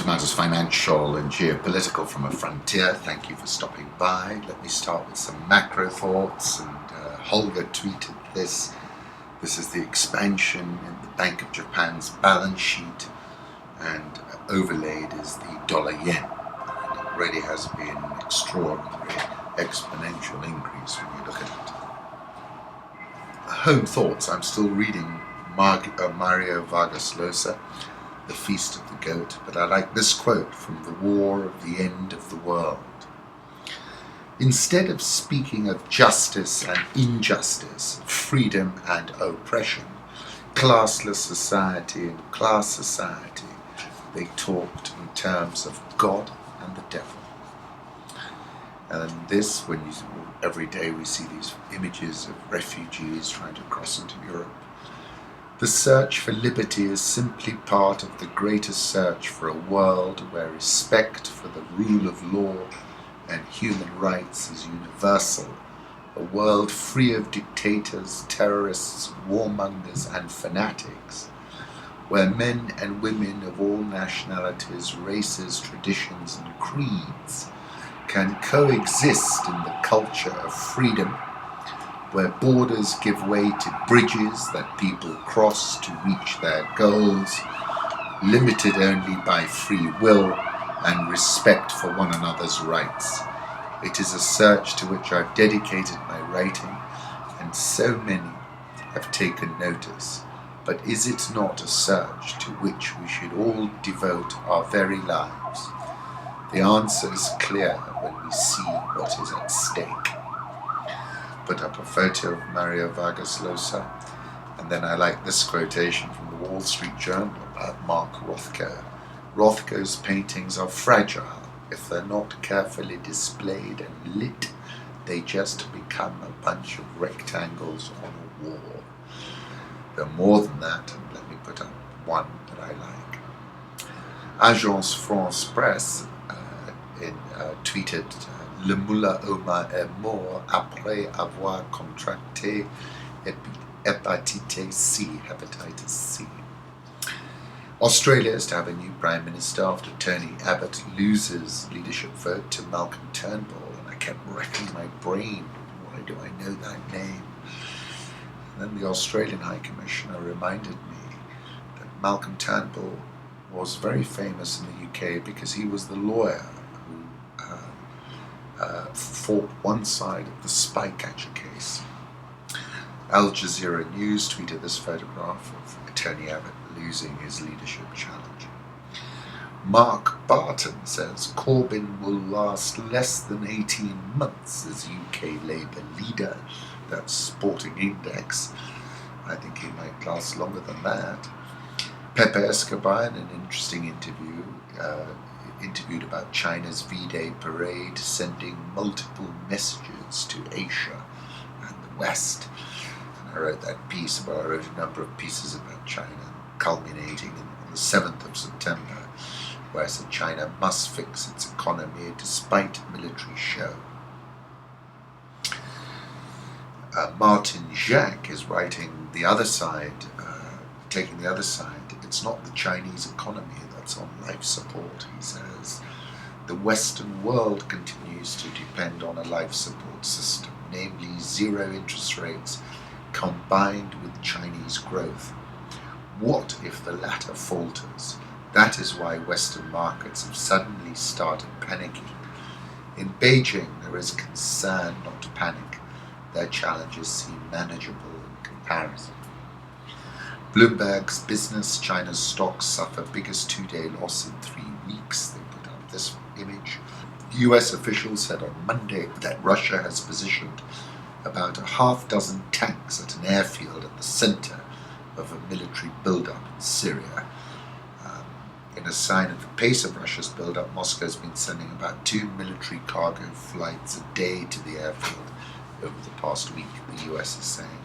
to matters financial and geopolitical from a frontier. Thank you for stopping by. Let me start with some macro thoughts. And Holger tweeted this. This is the expansion in the Bank of Japan's balance sheet, and overlaid is the dollar yen. And it really has been an extraordinary exponential increase when you look at it. Home thoughts. I'm still reading Mario Vargas Llosa, The Feast of the Goat, but I like this quote from The War of the End of the World. Instead of speaking of justice and injustice, freedom and oppression, classless society and class society, they talked in terms of God and the devil. And this, every day we see these images of refugees trying to cross into Europe. The search for liberty is simply part of the greater search for a world where respect for the rule of law and human rights is universal, a world free of dictators, terrorists, warmongers and fanatics, where men and women of all nationalities, races, traditions and creeds can coexist in the culture of freedom, where borders give way to bridges that people cross to reach their goals, limited only by free will and respect for one another's rights. It is a search to which I've dedicated my writing, and so many have taken notice. But is it not a search to which we should all devote our very lives? The answer is clear when we see what is at stake. Put up a photo of Mario Vargas Llosa, and then I like this quotation from the Wall Street Journal about Mark Rothko. Rothko's paintings are fragile. If they're not carefully displayed and lit, they just become a bunch of rectangles on a wall. They're more than that, and let me put up one that I like. Agence France-Presse tweeted Le Mullah Omar est mort après avoir contracté hepatitis C. Australia is to have a new Prime Minister after Tony Abbott loses leadership vote to Malcolm Turnbull, and I kept racking my brain, why do I know that name? And then the Australian High Commissioner reminded me that Malcolm Turnbull was very famous in the UK because he was the lawyer who fought one side of the spy catcher case. Al Jazeera News tweeted this photograph of Tony Abbott losing his leadership challenge. Mark Barton says Corbyn will last less than 18 months as UK Labour leader. That's Sporting Index. I think he might last longer than that. Pepe Escobar, in an interesting interview, interviewed about China's V-Day parade, sending multiple messages to Asia and the West. And I wrote that piece, but I wrote a number of pieces about China, culminating on the 7th of September, where I said China must fix its economy despite military show. Martin Jacques is writing the other side, taking the other side. It's not the Chinese economy that's on life support, he says. The Western world continues to depend on a life support system, namely zero interest rates combined with Chinese growth. What if the latter falters? That is why Western markets have suddenly started panicking. In Beijing, there is concern, not panic. Their challenges seem manageable in comparison. Bloomberg's Business, China's stocks suffer biggest two-day loss in 3 weeks. They put up this image. US officials said on Monday that Russia has positioned about a half dozen tanks at an airfield at the center of a military build-up in Syria. In a sign of the pace of Russia's build-up, Moscow has been sending about 2 military cargo flights a day to the airfield over the past week, the US is saying.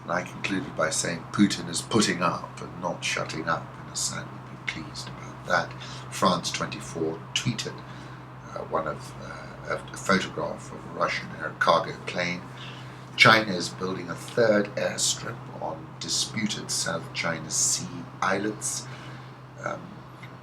And I concluded by saying Putin is putting up and not shutting up, and a sign would be pleased about that. France-24 tweeted a photograph of a Russian air cargo plane. China is building a third airstrip on disputed South China Sea islets.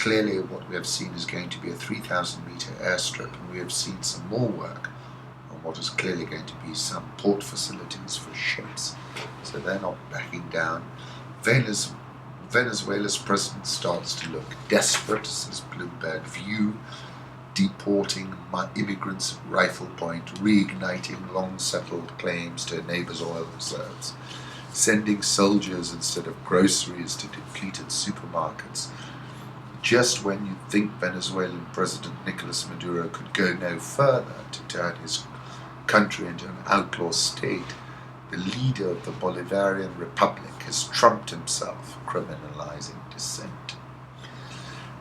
Clearly what we have seen is going to be a 3,000-metre airstrip, and we have seen some more work on what is clearly going to be some port facilities for ships. So they're not backing down. Venezuela's president starts to look desperate, says Bloomberg View, deporting immigrants at rifle point, reigniting long-settled claims to a neighbour's oil reserves, sending soldiers instead of groceries to depleted supermarkets. Just when you think Venezuelan President Nicolas Maduro could go no further to turn his country into an outlaw state, the leader of the Bolivarian Republic has trumped himself, criminalizing dissent.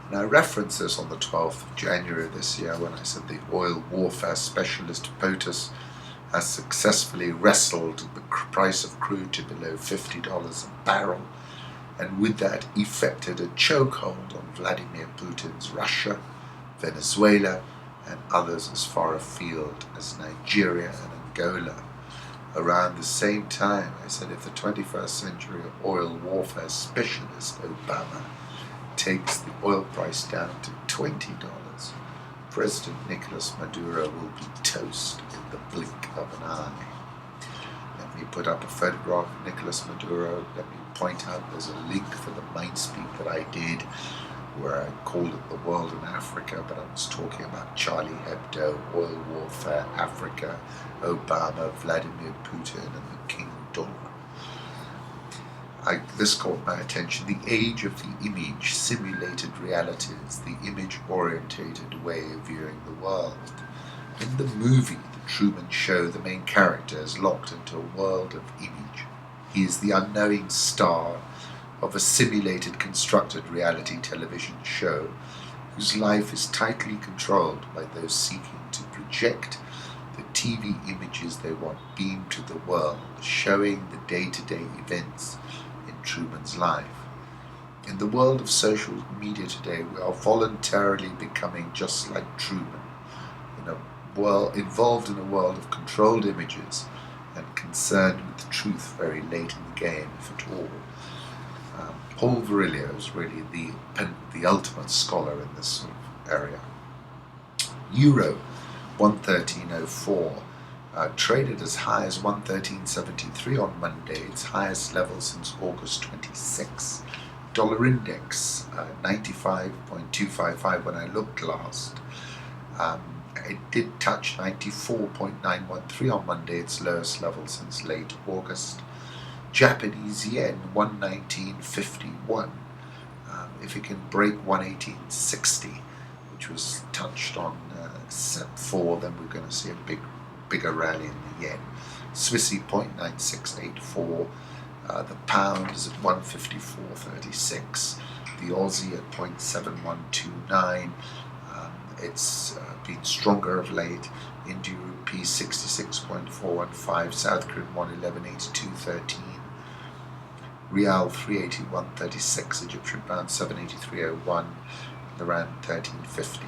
And I referenced this on the 12th of January this year when I said the oil warfare specialist POTUS has successfully wrestled the price of crude to below $50 a barrel, and with that effected a chokehold on Vladimir Putin's Russia, Venezuela, and others as far afield as Nigeria and Angola. Around the same time, I said if the 21st century oil warfare specialist Obama takes the oil price down to $20, President Nicolas Maduro will be toast in the blink of an eye. Let me put up a photograph of Nicolas Maduro. Let me point out there's a link for the Mindspeak that I did where I called it The World in Africa, but I was talking about Charlie Hebdo, oil warfare, Africa, Obama, Vladimir Putin, and the King Dollar. This caught my attention. The age of the image, simulated realities, the image-orientated way of viewing the world. In the movie The Truman Show, the main character is locked into a world of image. He is the unknowing star of a simulated, constructed reality television show whose life is tightly controlled by those seeking to project the TV images they want beamed to the world, showing the day-to-day events in Truman's life. In the world of social media today, we are voluntarily becoming just like Truman, involved in a world of controlled images and concerned with the truth very late in the game, if at all. Paul Virilio is really the ultimate scholar in this sort of area. Euro 113.04 traded as high as 113.73 on Monday, its highest level since August 26. Dollar index 95.255 when I looked last. It did touch 94.913 on Monday, its lowest level since late August. Japanese yen 119.51. If it can break 118.60, which was touched on set 4, then we're going to see a bigger rally in the yen. Swissy 0.9684. The pound is at 154.36. The Aussie at 0.7129. It's been stronger of late. Indian rupee 66.415. South Korean 111.8213. Rial 381.36. Egyptian pound 783.01. The rand 13.50.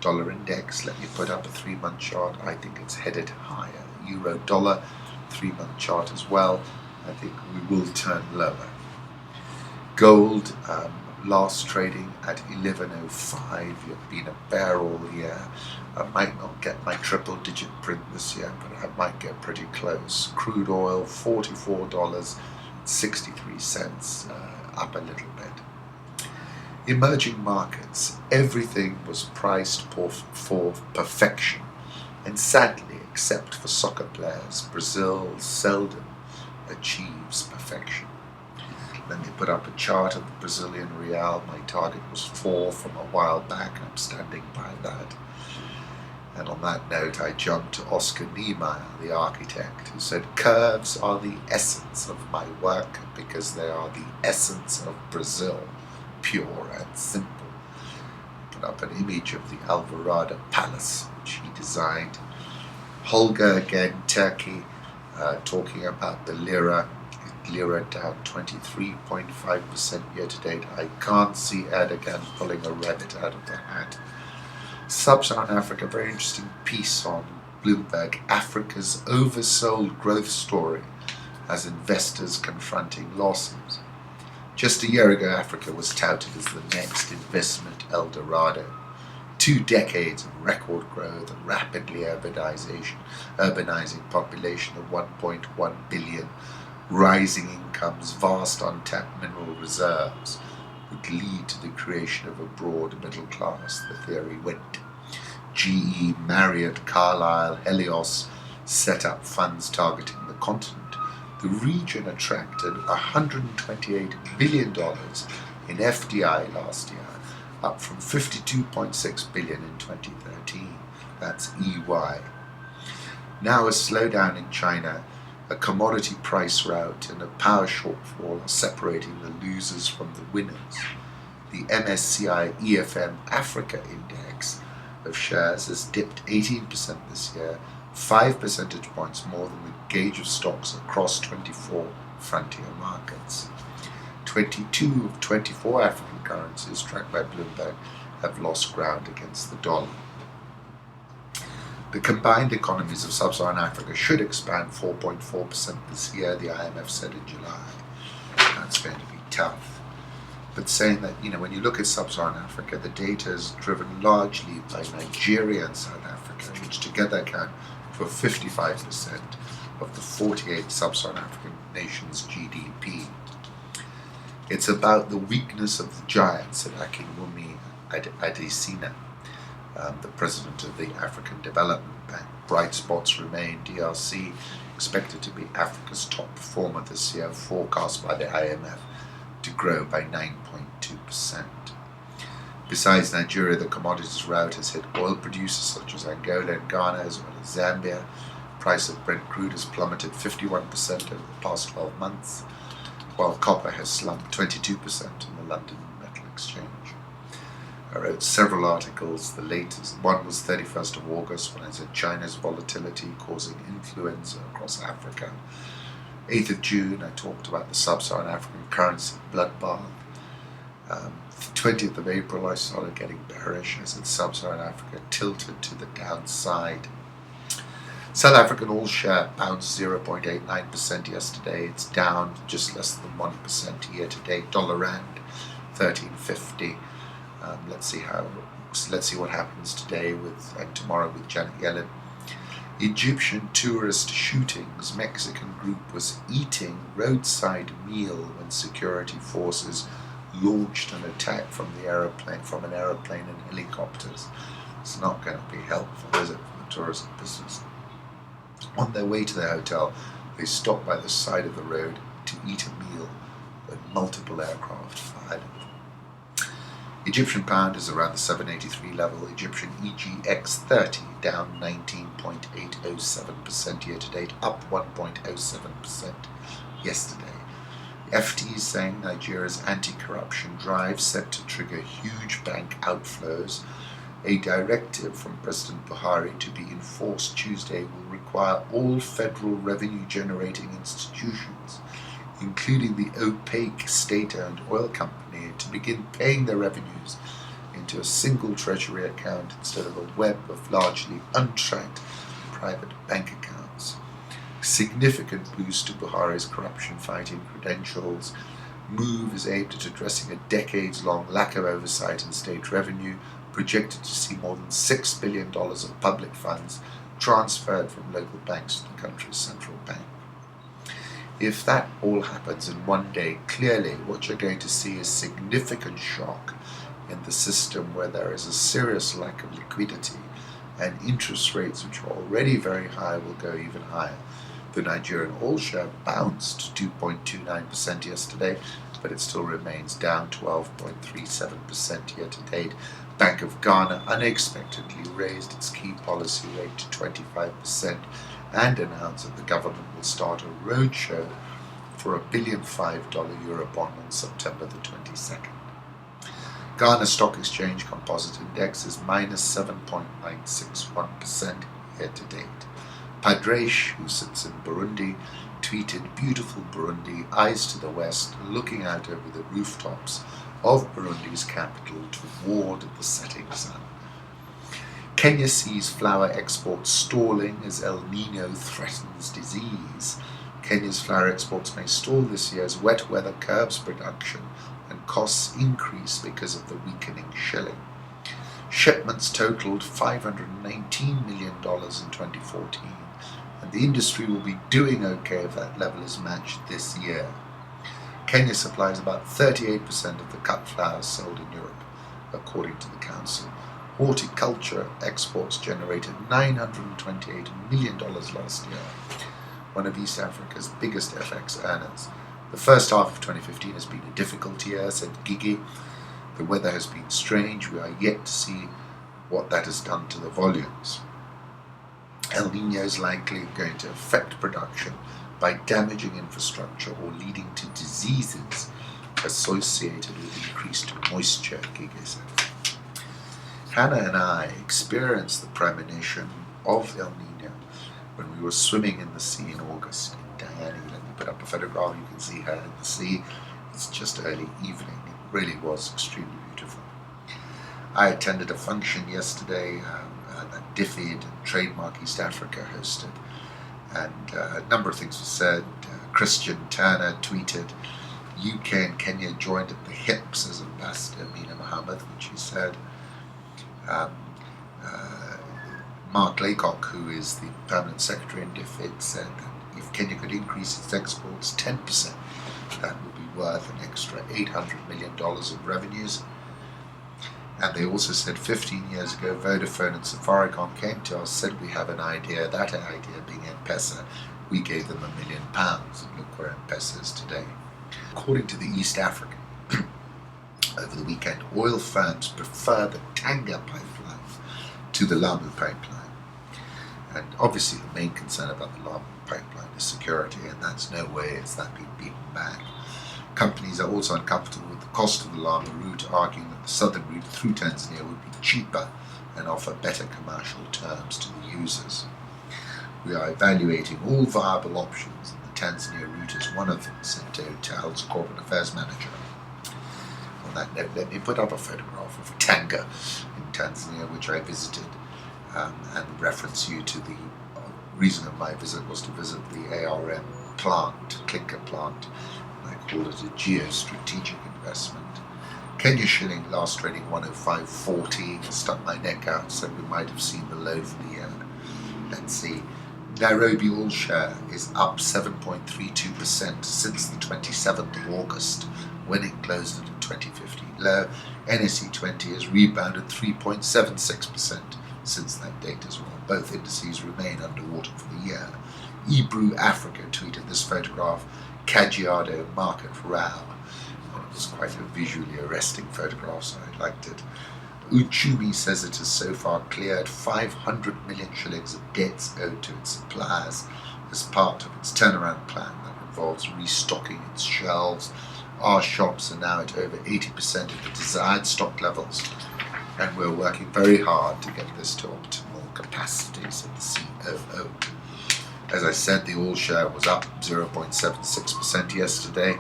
Dollar index, let me put up a 3-month chart. I think it's headed higher. Euro dollar 3-month chart as well. I think we will turn lower. Gold last trading at 11.05. You've been a bear all year. I might not get my triple-digit print this year, but I might get pretty close. Crude oil $44.63, up a little bit. Emerging markets, everything was priced for perfection, and sadly, except for soccer players, Brazil seldom achieves perfection. Let me put up a chart of the Brazilian real. My target was 4 from a while back, and I'm standing by that. And on that note, I jumped to Oscar Niemeyer, the architect, who said, "Curves are the essence of my work because they are the essence of Brazil, pure and simple." Put up an image of the Alvorada Palace, which he designed. Holger again, Turkey, talking about the lira. Lira down 23.5% year to date. I can't see Erdogan pulling a rabbit out of the hat. Sub-Saharan Africa, very interesting piece on Bloomberg. Africa's oversold growth story as investors confronting losses. Just a year ago, Africa was touted as the next investment El Dorado. 2 decades of record growth, a rapidly urbanizing population of 1.1 billion, rising incomes, vast untapped mineral reserves would lead to the creation of a broad middle class, the theory went. GE, Marriott, Carlyle, Helios set up funds targeting the continent. The region attracted $128 billion in FDI last year, up from $52.6 billion in 2013. That's EY. Now a slowdown in China, a commodity price rout, and a power shortfall are separating the losers from the winners. The MSCI EFM Africa Index of shares has dipped 18% this year, 5 percentage points more than the gauge of stocks across 24 frontier markets. 22 of 24 African currencies tracked by Bloomberg have lost ground against the dollar. The combined economies of sub-Saharan Africa should expand 4.4% this year, the IMF said in July. That's going to be tough. But saying that, when you look at sub-Saharan Africa, the data is driven largely by Nigeria and South Africa, which together account for 55% of the 48 sub-Saharan African nations' GDP. It's about the weakness of the giants, said Akinwumi Adesina, the president of the African Development Bank. Bright spots remain. DRC expected to be Africa's top performer this year, forecast by the IMF to grow by 9.2%. Besides Nigeria, the commodities rout has hit oil producers such as Angola and Ghana, as well as Zambia. Price of Brent crude has plummeted 51% over the past 12 months, while copper has slumped 22% on the London Metal Exchange. I wrote several articles. The latest one was 31st of August, when I said China's volatility causing influenza across Africa. 8th of June, I talked about the sub-Saharan African currency bloodbath. 20th of April, I started getting bearish. I said sub-Saharan Africa tilted to the downside. South African all-share bounced 0.89% yesterday. It's down just less than 1% year-to-date. Dollar rand, 13.50. Let's see what happens today and tomorrow with Janet Yellen. Egyptian tourist shootings. Mexican group was eating roadside meal when security forces launched an attack from an aeroplane and helicopters. It's not going to be helpful, is it, for the tourism business? On their way to their hotel, they stopped by the side of the road to eat a meal when multiple aircraft fired. Egyptian pound is around the 783 level. Egyptian EGX 30 down 19.807% year to date, up 1.07% yesterday. FT is saying Nigeria's anti-corruption drive set to trigger huge bank outflows. A directive from President Buhari to be enforced Tuesday will require all federal revenue-generating institutions, including the opaque state-owned oil company, to begin paying their revenues into a single treasury account instead of a web of largely untracked private bank accounts. Significant boost to Buhari's corruption-fighting credentials. Move is aimed at addressing a decades-long lack of oversight in state revenue, projected to see more than $6 billion of public funds transferred from local banks to the country's central bank. If that all happens in one day, clearly what you're going to see is significant shock in the system where there is a serious lack of liquidity, and interest rates, which are already very high, will go even higher. The Nigerian all-share bounced 2.29% yesterday, but it still remains down 12.37% year-to-date. Bank of Ghana unexpectedly raised its key policy rate to 25% and announced that the government will start a roadshow for a $1.5 billion Eurobond on September the 22nd. Ghana Stock Exchange Composite Index is minus 7.961% year-to-date. Padresh, who sits in Burundi, tweeted, "Beautiful Burundi, eyes to the west, looking out over the rooftops of Burundi's capital toward the setting sun." Kenya sees flour exports stalling as El Nino threatens disease. Kenya's flour exports may stall this year as wet weather curbs production and costs increase because of the weakening shilling. Shipments totaled $519 million in 2014, and the industry will be doing okay if that level is matched this year. Kenya supplies about 38% of the cut flour sold in Europe, according to the Council. Horticulture exports generated $928 million last year, one of East Africa's biggest FX earners. The first half of 2015 has been a difficult year, said Gigi. The weather has been strange. We are yet to see what that has done to the volumes. El Niño is likely going to affect production by damaging infrastructure or leading to diseases associated with increased moisture, Gigi said. Hannah and I experienced the premonition of El Niño when we were swimming in the sea in August in Diani. Let me put up a photograph. You can see her in the sea. It's just early evening. It really was extremely beautiful. I attended a function yesterday that DFID and Trademark East Africa hosted, and a number of things were said. Christian Turner tweeted, UK and Kenya joined at the hips as Ambassador Mina Mohammed, which he said. Mark Laycock, who is the permanent secretary in DFID, said that if Kenya could increase its exports 10%, that would be worth an extra $800 million of revenues. And they also said 15 years ago, Vodafone and Safaricom came to us, said we have an idea, that idea being M-Pesa. We gave them £1 million, and look where M-Pesa is today. According to the East African, over the weekend, oil firms prefer the Tanga pipeline to the Lamu pipeline. And obviously the main concern about the Lamu pipeline is security, and that's no way is that being beaten back. Companies are also uncomfortable with the cost of the Lamu route, arguing that the southern route through Tanzania would be cheaper and offer better commercial terms to the users. We are evaluating all viable options, and the Tanzania route is one of them, said Total's corporate affairs manager. On that note, let me put up a photograph of Tanga in Tanzania, which I visited, and reference you to the reason of my visit was to visit the ARM plant, clinker plant. I call it a geostrategic investment. Kenya shilling last trading 105.40. Stuck my neck out, said we might have seen the low for the year. Let's see. Nairobi all share is up 7.32% since the 27th of August, when it closed at a 2015 low. NSE 20 has rebounded 3.76% since that date as well. Both indices remain underwater for the year. Ebru Africa tweeted this photograph, Kajiado market row. And it was quite a visually arresting photograph, so I liked it. Uchumi says it has so far cleared 500 million shillings of debts owed to its suppliers as part of its turnaround plan that involves restocking its shelves. Our shops are now at over 80% of the desired stock levels, and we're working very hard to get this to optimal capacities at the COO. As I said, the all share was up 0.76% yesterday.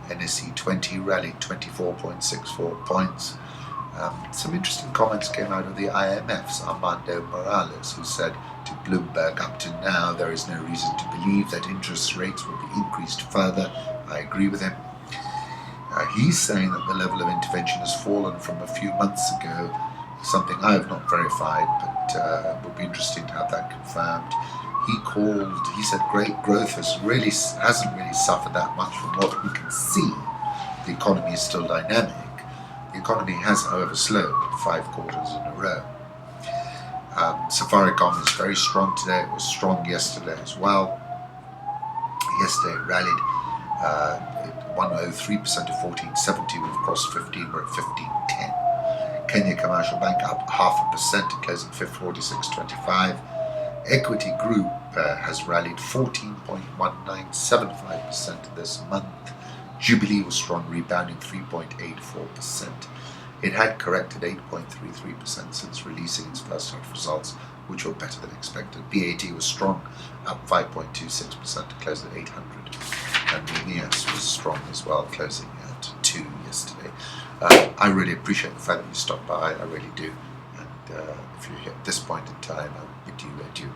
NSE 20 rallied 24.64 points. Some interesting comments came out of the IMF's Armando Morales, who said to Bloomberg, up to now there is no reason to believe that interest rates will be increased further. I agree with him. He's saying that the level of intervention has fallen from a few months ago, something I have not verified, but it would be interesting to have that confirmed. He said great growth hasn't really suffered that much from what we can see. The economy is still dynamic. The economy has, however, slowed 5 quarters in a row. Safaricom is very strong today. It was strong yesterday as well. Yesterday it rallied 103% to 1470. We've crossed 15. We're at 1510. Kenya Commercial Bank up 0.5%, closing 46.25. Equity Group has rallied 14.1975% this month. Jubilee was strong, rebounding 3.84%. It had corrected 8.33% since releasing its first half results, which were better than expected. BAT was strong, up 5.26% to close at 800. And Mineas was strong as well, closing at 2 yesterday. I really appreciate the fact that you stopped by, I really do. And if you're here at this point in time, I bid you adieu.